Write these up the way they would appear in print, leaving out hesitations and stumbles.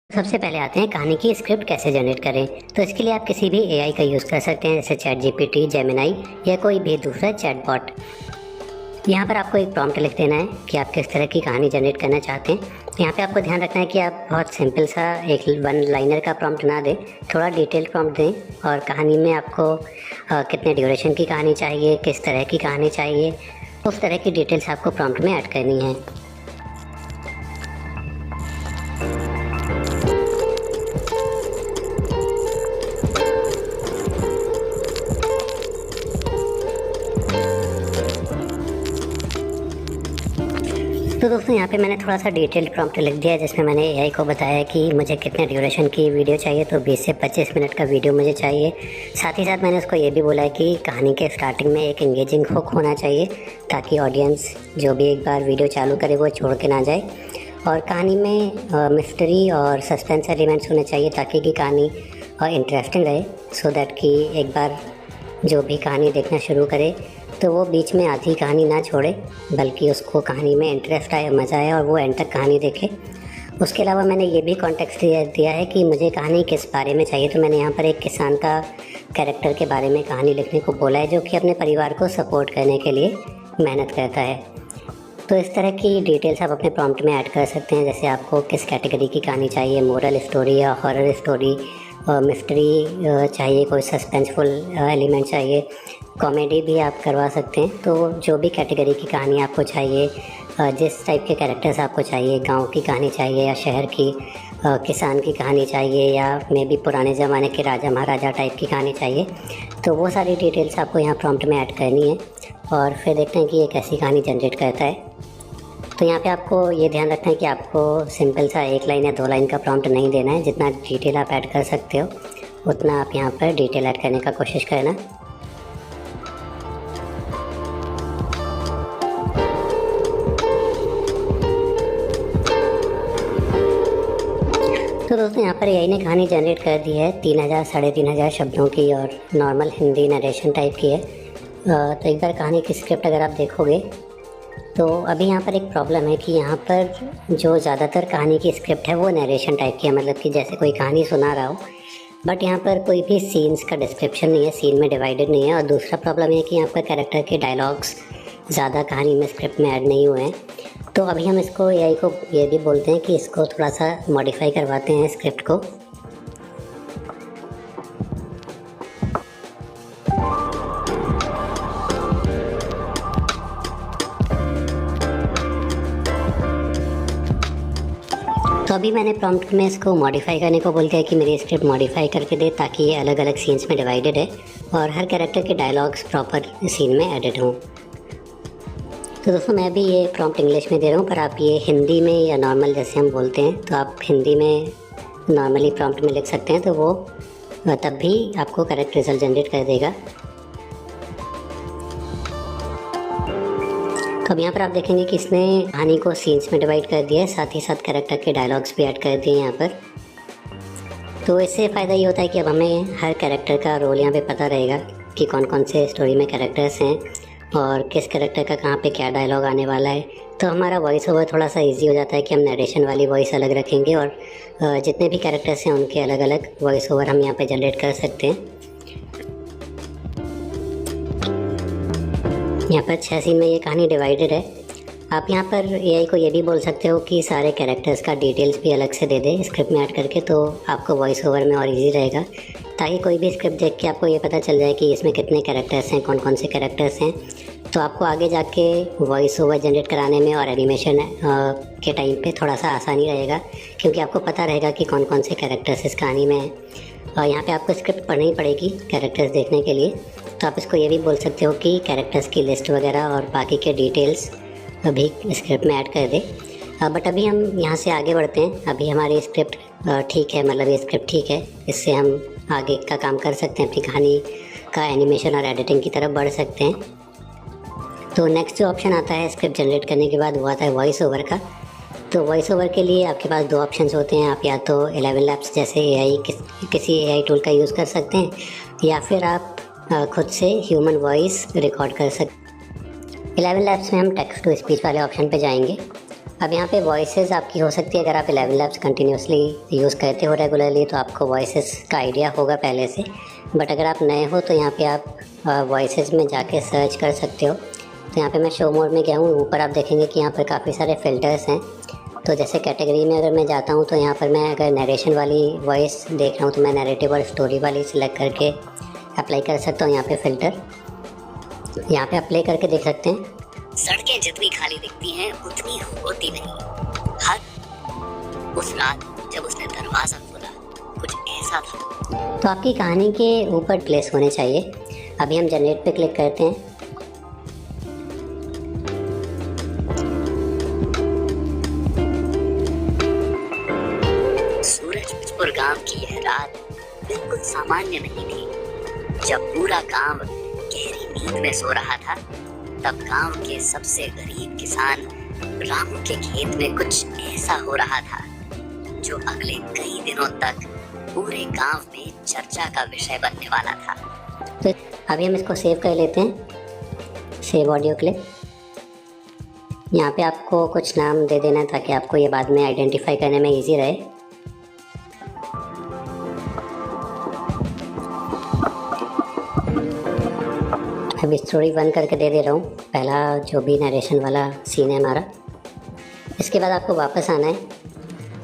सबसे पहले आते हैं कहानी की स्क्रिप्ट कैसे जनरेट करें। तो इसके लिए आप किसी भी एआई का यूज़ कर सकते हैं, जैसे चैट जीपीटी, जेमिनाई या कोई भी दूसरा चैटबॉट। यहाँ पर आपको एक प्रॉम्प्ट लिख देना है कि आप किस तरह की कहानी जनरेट करना चाहते हैं। यहाँ पे आपको ध्यान रखना है कि आप बहुत सिंपल सा एक वन लाइनर का प्रॉम्प्ट ना दें, थोड़ा डिटेल प्रॉम्प्ट दें। और कहानी में आपको कितने ड्यूरेशन की कहानी चाहिए, किस तरह की कहानी चाहिए, उस तरह की डिटेल्स आपको प्रॉम्प्ट में ऐड करनी है। तो दोस्तों यहाँ पे मैंने थोड़ा सा डिटेल्ड प्रॉम्प्ट लिख दिया है, जिसमें मैंने एआई को बताया कि मुझे कितने ड्यूरेशन की वीडियो चाहिए। तो 20 से 25 मिनट का वीडियो मुझे चाहिए। साथ ही साथ मैंने उसको ये भी बोला है कि कहानी के स्टार्टिंग में एक एंगेजिंग हुक होना चाहिए, ताकि ऑडियंस जो भी एक बार वीडियो चालू करे वो छोड़ के ना जाए। और कहानी में मिस्ट्री और सस्पेंस एलिमेंट्स होने चाहिए, ताकि कि कहानी इंटरेस्टिंग रहे, सो दैट कि एक बार जो भी कहानी देखना शुरू करे तो वो बीच में आधी कहानी ना छोड़े, बल्कि उसको कहानी में इंटरेस्ट आए, मज़ा आए और वो एंड तक कहानी देखे। उसके अलावा मैंने ये भी कॉन्टेक्स्ट दिया है कि मुझे कहानी किस बारे में चाहिए। तो मैंने यहाँ पर एक किसान का कैरेक्टर के बारे में कहानी लिखने को बोला है, जो कि अपने परिवार को सपोर्ट करने के लिए मेहनत करता है। तो इस तरह की डिटेल्स आप अपने प्रॉम्प्ट में ऐड कर सकते हैं, जैसे आपको किस कैटेगरी की कहानी चाहिए, मोरल स्टोरी या हॉरर स्टोरी, मिस्ट्री चाहिए, कोई सस्पेंसफुल एलिमेंट चाहिए, कॉमेडी भी आप करवा सकते हैं। तो जो भी कैटेगरी की कहानी आपको चाहिए, जिस टाइप के कैरेक्टर्स आपको चाहिए, गांव की कहानी चाहिए या शहर की, किसान की कहानी चाहिए, या मे भी पुराने ज़माने के राजा महाराजा टाइप की कहानी चाहिए, तो वो सारी डिटेल्स आपको यहाँ प्रॉम्प्ट में ऐड करनी है। और फिर देखते हैं कि ये कैसी कहानी जनरेट करता है। तो यहाँ पे आपको ये ध्यान रखना है कि आपको सिंपल सा 1 लाइन या 2 लाइन का प्रॉम्प्ट नहीं देना है। जितना डिटेल आप ऐड कर सकते हो उतना आप यहाँ पर डिटेल ऐड करने का कोशिश करना। तो दोस्तों यहाँ पर एआई ने कहानी जनरेट कर दी है 3000 साढ़े 3000 शब्दों की, और नॉर्मल हिंदी नरेशन टाइप की है। तो एक बार कहानी की स्क्रिप्ट अगर आप देखोगे तो अभी यहाँ पर एक प्रॉब्लम है कि यहाँ पर जो ज़्यादातर कहानी की स्क्रिप्ट है वो नरेशन टाइप की है, मतलब कि जैसे कोई कहानी सुना रहा हो, बट यहाँ पर कोई भी सीन्स का डिस्क्रिप्शन नहीं है, सीन में डिवाइडेड नहीं है। और दूसरा प्रॉब्लम है कि यहाँ पर कैरेक्टर के डायलॉग्स ज़्यादा कहानी में स्क्रिप्ट में ऐड नहीं हुए हैं। तो अभी हम इसको एआई को ये भी बोलते हैं कि इसको थोड़ा सा मॉडिफाई करवाते हैं स्क्रिप्ट को। तो अभी मैंने प्रॉम्प्ट में इसको मॉडिफाई करने को बोल दिया कि मेरी स्क्रिप्ट मॉडिफाई करके दे, ताकि ये अलग अलग सीन्स में डिवाइडेड है और हर कैरेक्टर के डायलॉग्स प्रॉपर सीन में एडिट हों। तो दोस्तों मैं भी ये प्रॉम्प्ट इंग्लिश में दे रहा हूँ, पर आप ये हिंदी में या नॉर्मल जैसे हम बोलते हैं तो आप हिंदी में नॉर्मली प्रॉम्प्ट में लिख सकते हैं, तो वो तब भी आपको करेक्ट रिजल्ट जनरेट कर देगा। तो अब यहाँ पर आप देखेंगे कि इसने कहानी को सीन्स में डिवाइड कर दिया है, साथ ही साथ कैरेक्टर के डायलॉग्स भी ऐड कर दिए यहाँ पर। तो इससे फ़ायदा ये होता है कि अब हमें हर कैरेक्टर का रोल यहाँ पे पता रहेगा कि कौन कौन से स्टोरी में कैरेक्टर्स हैं और किस कैरेक्टर का कहाँ पे क्या डायलॉग आने वाला है। तो हमारा वॉइस ओवर थोड़ा सा इजी हो जाता है कि हम नरेशन वाली वॉइस अलग रखेंगे और जितने भी कैरेक्टर्स हैं उनके अलग अलग वॉइस ओवर हम यहाँ पे जनरेट कर सकते हैं। यहाँ पर 6 सीन में ये कहानी डिवाइडेड है। आप यहाँ पर एआई को ये भी बोल सकते हो कि सारे कैरेक्टर्स का डिटेल्स भी अलग से दे दे स्क्रिप्ट में ऐड करके, तो आपको वॉइस ओवर में और इजी रहेगा, ताकि कोई भी स्क्रिप्ट देख के आपको ये पता चल जाए कि इसमें कितने कैरेक्टर्स हैं, कौन कौन से कैरेक्टर्स हैं। तो आपको आगे जाके वॉइस ओवर जनरेट कराने में और एनिमेशन के टाइम पे थोड़ा सा आसानी रहेगा, क्योंकि आपको पता रहेगा कि कौन कौन से कैरेक्टर्स इस कहानी में हैं। और यहाँ पे आपको स्क्रिप्ट पढ़नी पड़ेगी कैरेक्टर्स देखने के लिए। तो आप इसको ये भी बोल सकते हो कि कैरेक्टर्स की लिस्ट वगैरह और बाकी के डिटेल्स अभी स्क्रिप्ट में ऐड कर दे। बट अभी हम यहाँ से आगे बढ़ते हैं। अभी हमारी स्क्रिप्ट ठीक है, मतलब ये स्क्रिप्ट ठीक है, इससे हम आगे का काम कर सकते हैं, अपनी कहानी का एनिमेशन और एडिटिंग की तरफ बढ़ सकते हैं। तो नेक्स्ट जो ऑप्शन आता है स्क्रिप्ट जनरेट करने के बाद, वो आता है वॉइस ओवर का। तो वॉइस ओवर के लिए आपके पास 2 ऑप्शंस होते हैं। आप या तो 11 लैब्स जैसे एआई किसी एआई टूल का यूज़ कर सकते हैं, या फिर आप खुद से ह्यूमन वॉइस रिकॉर्ड कर सकते हैं। 11 लैब्स में हम टेक्स्ट टू स्पीच वाले ऑप्शन पे जाएंगे अब यहाँ पे वॉइसेस आपकी हो सकती है, अगर आप 11 लैब्स कंटिन्यूसली यूज़ करते हो रेगुलरली तो आपको वॉइसेस का आइडिया होगा पहले से। बट अगर आप नए हो तो यहाँ पे आप वॉइसेस में जाके सर्च कर सकते हो। तो यहाँ पे मैं शो मोड में गया हूँ, ऊपर आप देखेंगे कि यहाँ पर काफ़ी सारे फ़िल्टर्स हैं। तो जैसे कैटेगरी में अगर मैं जाता हूँ तो यहाँ पर मैं अगर नरेशन वाली वॉइस देख रहा हूँ तो मैं नैरेटिव और स्टोरी वाली सिलेक्ट करके अप्लाई कर सकता हूँ यहाँ पे फ़िल्टर। यहाँ पे अप्लाई करके देख सकते हैं, सड़कें जितनी खाली दिखती हैं उतनी होती नहीं। हर उस रात जब उसने दरवाजा खोला कुछ ऐसा था। तो आपकी कहानी के ऊपर प्लेस होने चाहिए। अभी हम जनरेट पे क्लिक करते हैं। सूरजपुर गांव की यह रात बिल्कुल सामान्य नहीं थी। जब पूरा गांव गहरी नींद में सो रहा था तब गांव के सबसे गरीब किसान रामू के खेत में कुछ ऐसा हो रहा था जो अगले कई दिनों तक पूरे गांव में चर्चा का विषय बनने वाला था। तो अभी हम इसको सेव कर लेते हैं, सेव ऑडियो क्लिप। यहाँ पे आपको कुछ नाम दे देना है ताकि आपको ये बाद में आइडेंटिफाई करने में इजी रहे। अभी स्टोरी 1 करके दे रहा हूँ, पहला जो भी नरेशन वाला सीन है हमारा। इसके बाद आपको वापस आना है।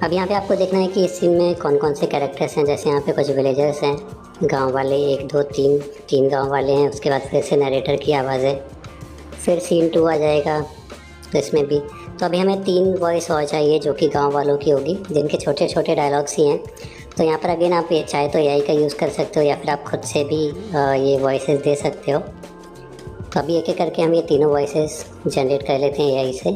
अब यहाँ पे आपको देखना है कि इस सीन में कौन कौन से कैरेक्टर्स हैं। जैसे यहाँ पे कुछ विलेजर्स हैं, गांव वाले 1 2 3 गांव वाले हैं। उसके बाद फिर से नरेटर की आवाज़ है। फिर सीन 2 आ जाएगा तो इसमें भी। तो अभी हमें 3 वॉइस और चाहिए जो कि गाँव वालों की होगी, जिनके छोटे छोटे डायलॉग्स ही हैं। तो यहाँ पर अगेन आप ये चाहे तो एआई का यूज़ कर सकते हो या फिर आप खुद से भी ये वॉइसेस दे सकते हो। तो अभी एक एक करके हम ये तीनों वॉइसेस जनरेट कर लेते हैं एआई से।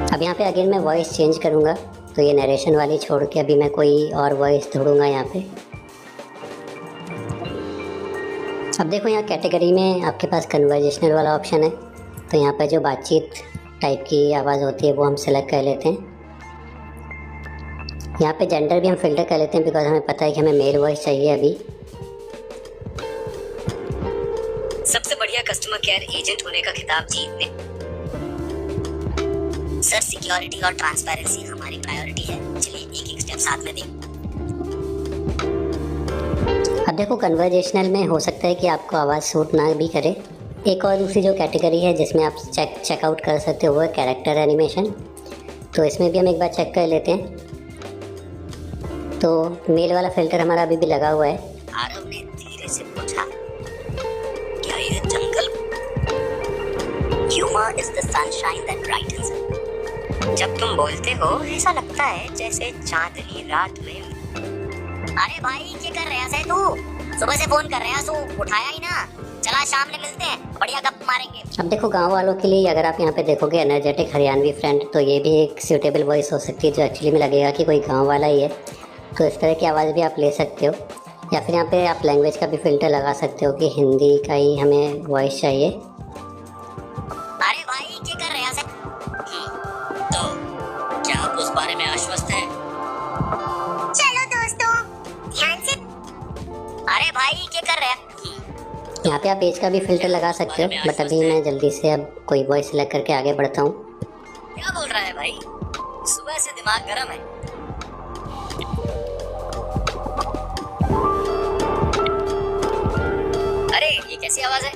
अब यहाँ पे अगेन मैं वॉइस चेंज करूँगा, तो ये नरेशन वाली छोड़ के अभी मैं कोई और वॉइस ढूंढूंगा यहाँ पे। अब देखो यहाँ कैटेगरी में आपके पास कन्वर्जेशनल वाला ऑप्शन है। तो यहाँ पर जो बातचीत टाइप की आवाज़ होती है वो हम सेलेक्ट कर लेते हैं। यहाँ पे जेंडर भी हम फिल्टर कर लेते हैं बिकॉज हमें पता है कि हमें मेल वॉइस चाहिए अभी। सबसे बढ़िया कस्टमर केयर एजेंट होने का खिताब जीतने। सर सिक्योरिटी और ट्रांसपेरेंसी हमारी प्रायोरिटी है, चलिए एक एक स्टेप साथ में दें। अब देखो कन्वर्जेशनल में हो सकता है कि आपको आवाज़ सूट ना भी करे। एक और दूसरी जो कैटेगरी है जिसमें आप चेकआउट कर सकते हो वो है कैरेक्टर एनिमेशन। तो इसमें भी हम एक बार चेक कर लेते हैं। तो मेल वाला फिल्टर हमारा अभी भी लगा हुआ है। आरव ने धीरे से पूछा, क्या यह जंगल? Humour is the sunshine that brightens. जब तुम बोलते हो ऐसा लगता है जैसे चांदनी रात में। अरे भाई क्या कर रहा है तू? सुबह से फोन कर रहा है, उठाया ही ना। चला शाम में मिलते हैं, बढ़िया गप मारेंगे। अब देखो गांव वालों के लिए अगर आप यहाँ पे देखोगे एनर्जेटिक हरियाणवी फ्रेंड, तो ये भी एक सूटेबल वॉइस हो सकती है जो एक्चुअली में लगेगा कि कोई गांव वाला ही है। तो इस तरह की आवाज़ भी आप ले सकते हो। या फिर यहाँ पे आप लैंग्वेज का भी फिल्टर लगा सकते हो कि हिंदी का ही हमें वॉइस चाहिए। अरे भाई क्या कर रहे हैं? तो क्या आप उस बारे में आश्वस्त हैं? चलो दोस्तों ध्यान से। अरे भाई क्या कर रहे हैं? यहाँ पे आप एज का भी फिल्टर लगा सकते हो, बट अभी मैं जल्दी से अब कोई वॉइस सेलेक्ट करके आगे बढ़ता हूँ। क्या बोल रहा है भाई? सुबह से दिमाग गर्म है। अरे ये कैसी आवाज है?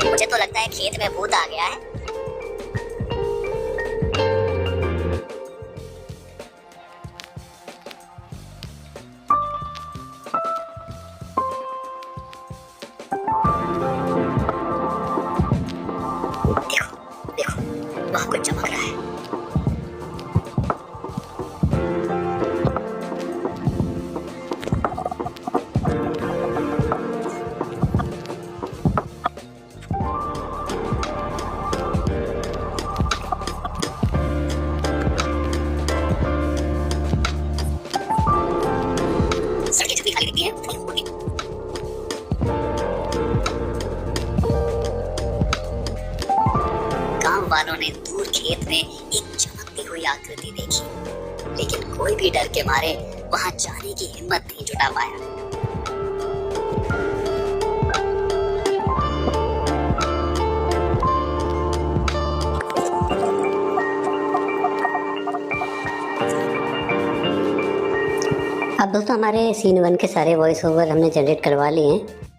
मुझे तो लगता है खेत में भूत आ गया है। वहाँ कुछ चमक रहा है। सड़कें जितनी खाली दिखती हैं उतनी होगी। वालों ने दूर खेत में एक चमकती हुई आकृति देखी, लेकिन कोई भी डर के मारे वहां जाने की हिम्मत नहीं जुटा पाया। अब दोस्तों हमारे सीन 1 के सारे वॉइस ओवर हमने जनरेट करवा लिए हैं।